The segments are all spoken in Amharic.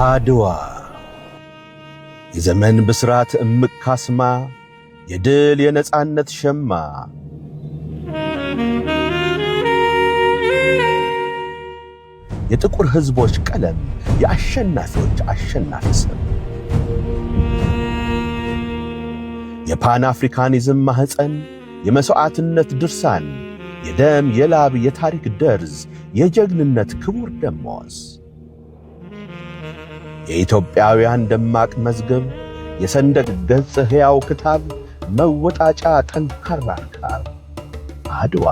አድዋ የዘመን ብስራት እምቅ ካስማ የድል የነጻነት ሸማ የጥቁር ሕዝቦች ቀለም የአሸናፊዎች አሸናፊ ስም የፓን አፍሪካኒዝም ማህፀን የመስዋዕትነት ድርሳን የደም የላብ የታሪክ ደርዝ የጀግንነት ክቡር ደሞዝ የኢትዮጵያውያን ደማቅ መዝገብ የሰንደቅ ገጽ ሕያው ክታብ መወጣጫ ጠንካራ ርካብ አድዋ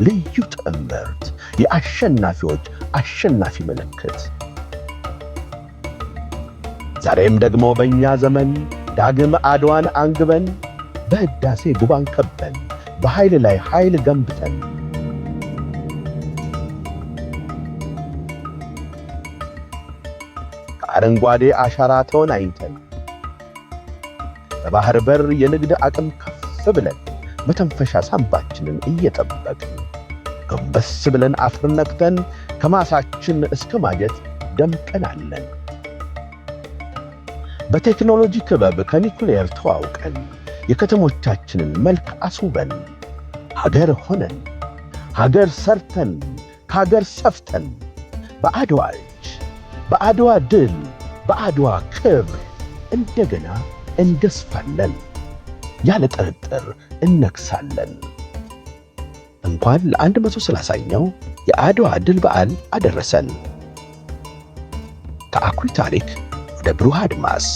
ልዩ ትዕምርት የአሸናፊዎች አሸናፊ ምልክት ዛሬም ደግሞ በእኛ ዘመን ዳግም አድዋን አንግበን በሕዳሴ ጉባን ከበን በኃይል ላይ ኃይል ገንብተን ከአረንጓዴ አሻራ ተወናኝተን በባህር በር የንግድ አቅም ከፍ ብለን መተንፈሻ ሳንባችንን እየጠበቅን ጎንበስ ብለን አፈር ነክተን ከማሳችን እስከ ማጀት ደምቀናለን። በቴክኖሎጂ ክበብ ከኒኩሌር ተዋውቀን የከተሞቻችንን መልክ አስውበን ሀገር ሆነን ሀገር ሰርተን ከሀገር ሰፍተን በአድዋ እጅ በአድዋ ድል በአድዋ ክብር እንደገና እንገስፋለን፣ ያለ ጥርጥር እነግሳለን። እንኳን ለ130ኛው የአድዋ ድል በዓል አደረሰን። ከአኩሪ ታሪክ ወደ ብሩህ አድማስ